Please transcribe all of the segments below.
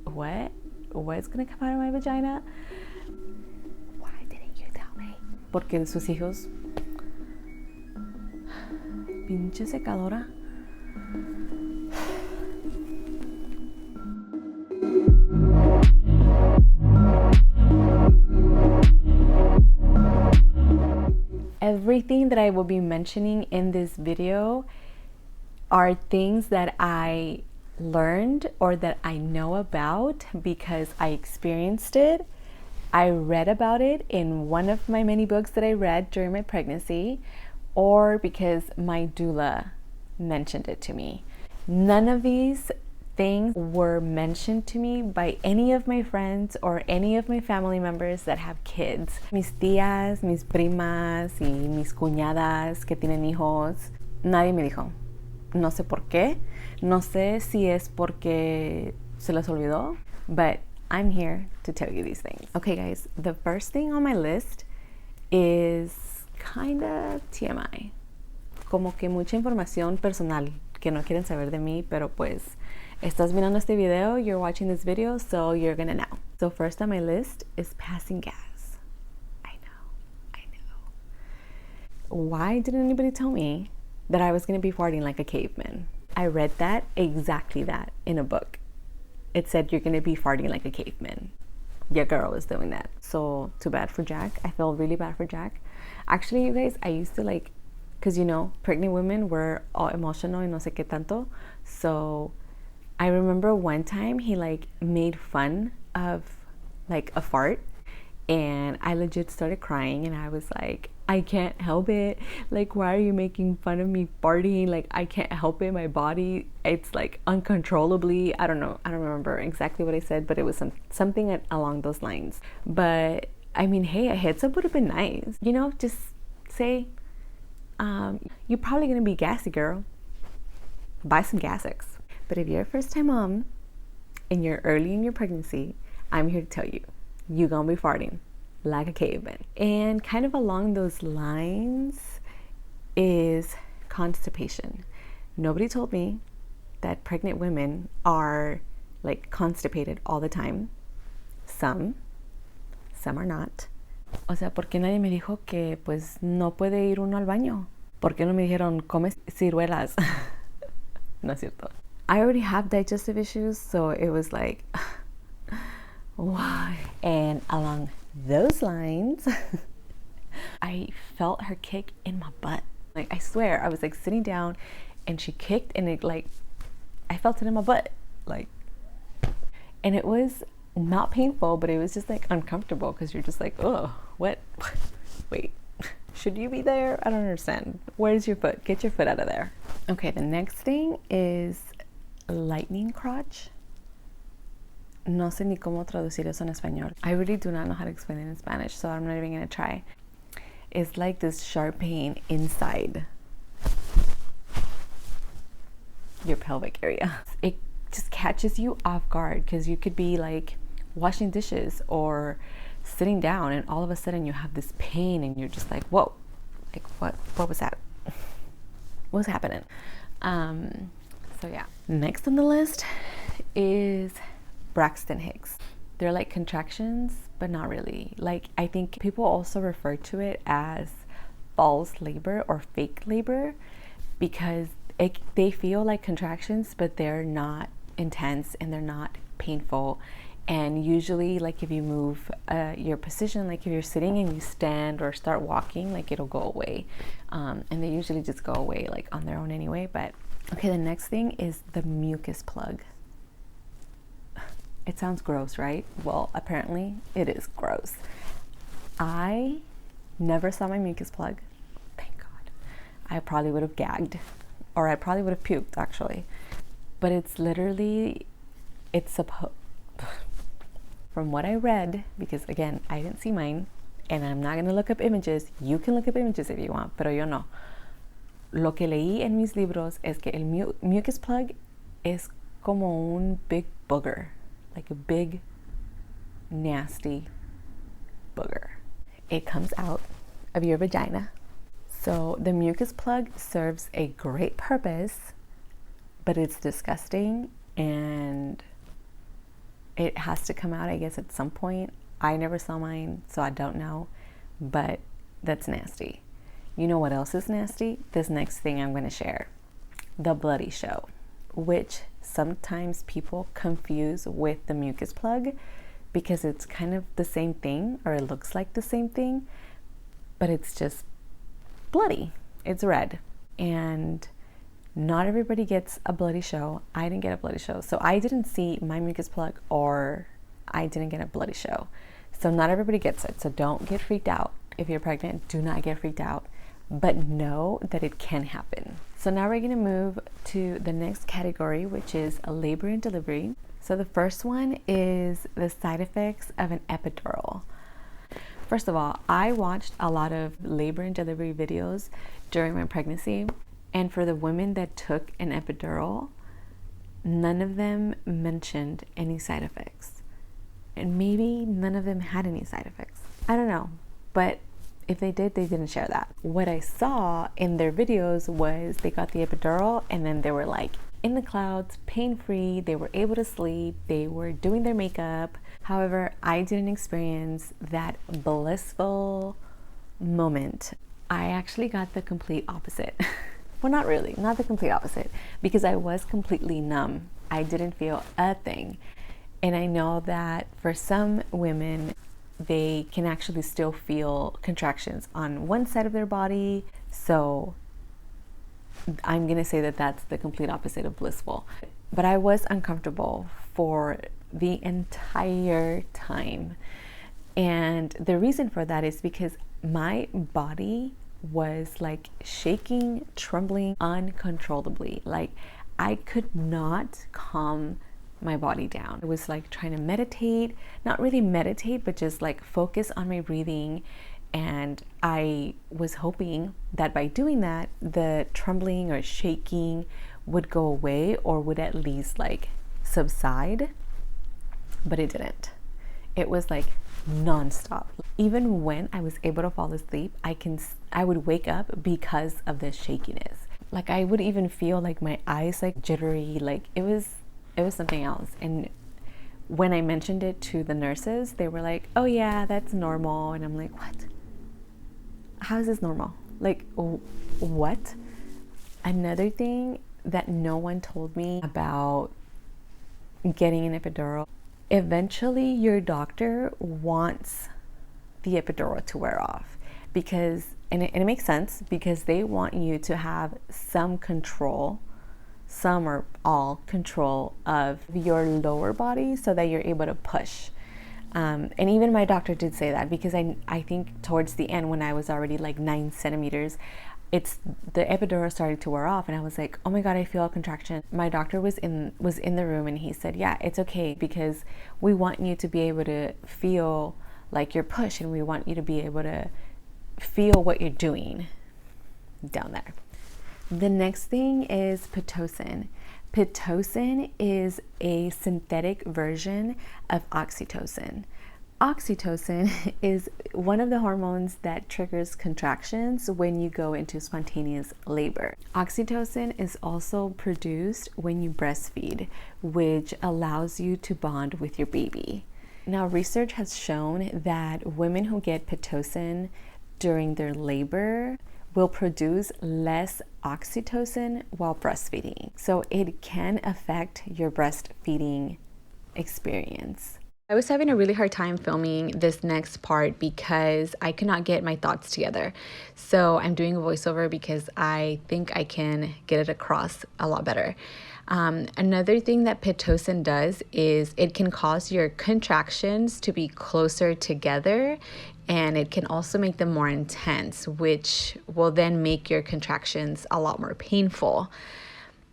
what? What's gonna come out of my vagina? Why didn't you tell me? Porque sus hijos, pinche secadora. Everything that I will be mentioning in this video are things that I learned or that I know about because I experienced it. I read about it in one of my many books that I read during my pregnancy, or because my doula mentioned it to me. None of these things were mentioned to me by any of my friends or any of my family members that have kids. Mis tías, mis primas y mis cuñadas que tienen hijos, nadie me dijo. No sé por qué. No sé si es porque se les olvidó, but I'm here to tell you these things. Okay, guys, the first thing on my list is kind of TMI. Como que mucha información personal que no quieren saber de mí, pero pues estás mirando este video, you're watching this video, so you're gonna know. So first on my list is passing gas. I know. Why didn't anybody tell me that I was gonna be farting like a caveman? I read exactly that in a book. It said you're gonna be farting like a caveman. Your girl is doing that. So too bad for Jack. I feel really bad for Jack. Actually, you guys, I used to because pregnant women were all emotional and no sé qué tanto. So I remember one time he made fun of a fart, and I legit started crying, and I was like, I can't help it. Why are you making fun of me farting? I can't help it. My body, it's uncontrollably. I don't know. I don't remember exactly what I said, but it was something along those lines. But I mean, hey, a heads up would have been nice. Just say, you're probably going to be gassy, girl. Buy some Gas-X. But if you're a first-time mom and you're early in your pregnancy, I'm here to tell you, you're going to be farting like a caveman. And kind of along those lines is constipation. Nobody told me that pregnant women are constipated all the time. Some are not. O sea, ¿por qué nadie me dijo que pues no puede ir uno al baño? ¿Por qué no me dijeron come ciruelas? No es cierto. I already have digestive issues, so it was why? And along those lines, I felt her kick in my butt. I swear, I was sitting down and she kicked, and it I felt it in my butt. And it was not painful, but it was just uncomfortable because you're just oh, what? Wait, should you be there? I don't understand. Where's your foot? Get your foot out of there. Okay, the next thing is lightning crotch. No sé ni cómo traducir eso en español. I really do not know how to explain it in Spanish, so I'm not even gonna try. It's this sharp pain inside your pelvic area. It just catches you off guard because you could be washing dishes or sitting down, and all of a sudden you have this pain, and you're just whoa, what was that? What's happening? So yeah. Next on the list is Braxton Hicks. They're contractions, but not really. I think people also refer to it as false labor or fake labor because they feel like contractions, but they're not intense and they're not painful. And usually, if you move your position, if you're sitting and you stand or start walking, it'll go away. And they usually just go away on their own anyway. But okay, the next thing is the mucus plug. It sounds gross, right? Well, apparently it is gross. I never saw my mucus plug. Thank God. I probably would have gagged, or I probably would have puked actually. But it's literally, from what I read, because again, I didn't see mine, and I'm not going to look up images. You can look up images if you want, pero yo no. Lo que leí en mis libros es que el mucus plug es como un big booger. A big, nasty booger. It comes out of your vagina. So the mucus plug serves a great purpose, but it's disgusting and It has to come out, I guess, at some point. I never saw mine, so I don't know, but that's nasty. You know what else is nasty? This next thing I'm going to share, the bloody show, which sometimes people confuse with the mucus plug because it's kind of the same thing, or it looks like the same thing, but it's just bloody. It's red. And not everybody gets a bloody show. I didn't get a bloody show. So I didn't see my mucus plug, or I didn't get a bloody show. So not everybody gets it. So don't get freaked out. If you're pregnant, do not get freaked out, but know that it can happen. So now we're going to move to the next category, which is labor and delivery. So the first one is the side effects of an epidural. First of all, I watched a lot of labor and delivery videos during my pregnancy, and for the women that took an epidural, none of them mentioned any side effects. And maybe none of them had any side effects. I don't know, but if they did, they didn't share that. What I saw in their videos was they got the epidural and then they were like in the clouds, pain-free, they were able to sleep, they were doing their makeup. However, I didn't experience that blissful moment. I actually got the complete opposite. Well, not really, not the complete opposite, because I was completely numb. I didn't feel a thing. And I know that for some women, they can actually still feel contractions on one side of their body. So I'm going to say that that's the complete opposite of blissful. But I was uncomfortable for the entire time. And the reason for that is because my body was like shaking, trembling uncontrollably. Like I could not calm my body down. It was like trying to meditate, not really meditate, but just like focus on my breathing. And I was hoping that by doing that, the trembling or shaking would go away, or would at least like subside, but it didn't. It was like nonstop. Even when I was able to fall asleep, I would wake up because of the shakiness. Like I would even feel like my eyes like jittery, like it was something else. And when I mentioned it to the nurses, they were like, oh yeah, that's normal. And I'm like, what? How is this normal? Like, what? Another thing that no one told me about getting an epidural, eventually your doctor wants the epidural to wear off, because, and it makes sense, because they want you to have some control, some or all control of your lower body so that you're able to push. And even my doctor did say that, because I think towards the end, when I was already like 9 centimeters, the epidural started to wear off, and I was like, oh my God, I feel a contraction. My doctor was in the room, and he said, yeah, it's okay, because we want you to be able to feel like you're pushed, and we want you to be able to feel what you're doing down there. The next thing is Pitocin. Pitocin is a synthetic version of oxytocin. Oxytocin is one of the hormones that triggers contractions when you go into spontaneous labor. Oxytocin is also produced when you breastfeed, which allows you to bond with your baby. Now, research has shown that women who get Pitocin during their labor will produce less oxytocin while breastfeeding. So it can affect your breastfeeding experience. I was having a really hard time filming this next part because I could not get my thoughts together. So I'm doing a voiceover because I think I can get it across a lot better. Another thing that Pitocin does is it can cause your contractions to be closer together, and it can also make them more intense, which will then make your contractions a lot more painful.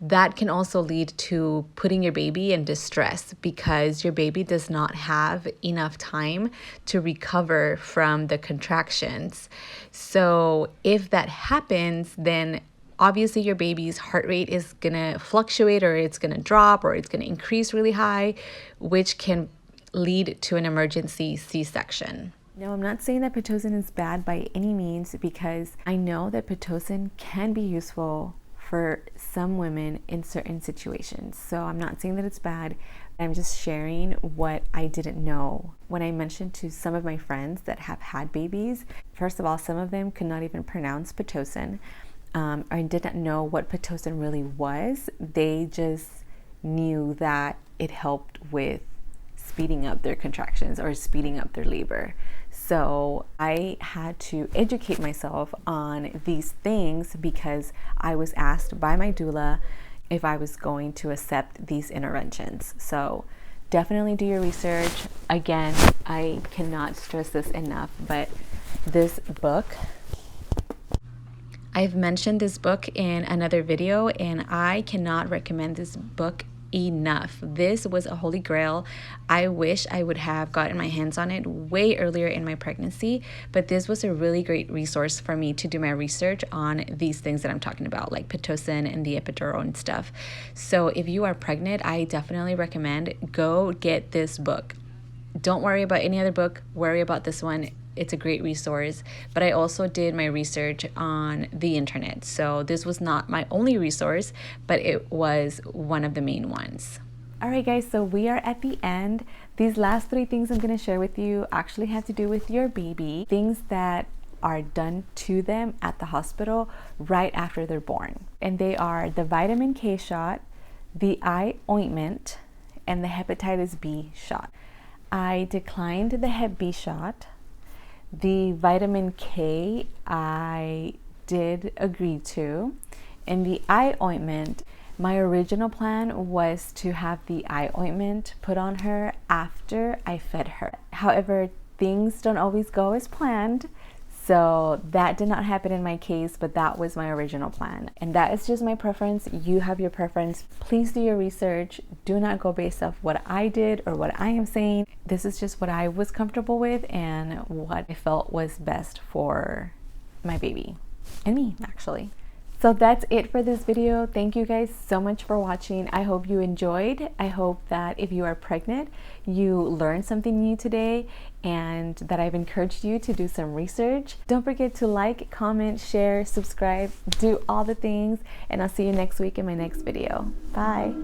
That can also lead to putting your baby in distress, because your baby does not have enough time to recover from the contractions. So if that happens, then obviously your baby's heart rate is gonna fluctuate, or it's gonna drop, or it's gonna increase really high, which can lead to an emergency C-section. Now, I'm not saying that Pitocin is bad by any means, because I know that Pitocin can be useful for some women in certain situations. So I'm not saying that it's bad. I'm just sharing what I didn't know. When I mentioned to some of my friends that have had babies, first of all, some of them could not even pronounce Pitocin, or did not know what Pitocin really was. They just knew that it helped with speeding up their contractions or speeding up their labor. So I had to educate myself on these things because I was asked by my doula if I was going to accept these interventions. So definitely do your research. Again, I cannot stress this enough, but this book, I've mentioned this book in another video, and I cannot recommend this book enough. This was a holy grail. I wish I would have gotten my hands on it way earlier in my pregnancy, but this was a really great resource for me to do my research on these things that I'm talking about, like Pitocin and the epidural and stuff. So if you are pregnant, I definitely recommend go get this book. Don't worry about any other book, worry about this one. It's a great resource, but I also did my research on the internet. So this was not my only resource, but it was one of the main ones. All right, guys, so we are at the end. These last 3 things I'm going to share with you actually have to do with your baby, things that are done to them at the hospital right after they're born. And they are the vitamin K shot, the eye ointment, and the hepatitis B shot. I declined the Hep B shot. The vitamin K I did agree to, and the eye ointment, my original plan was to have the eye ointment put on her after I fed her. However, things don't always go as planned, so that did not happen in my case, but that was my original plan. And that is just my preference. You have your preference. Please do your research. Do not go based off what I did or what I am saying. This is just what I was comfortable with and what I felt was best for my baby and me, actually. So that's it for this video. Thank you guys so much for watching. I hope you enjoyed. I hope that if you are pregnant, you learned something new today and that I've encouraged you to do some research. Don't forget to like, comment, share, subscribe, do all the things, and I'll see you next week in my next video. Bye.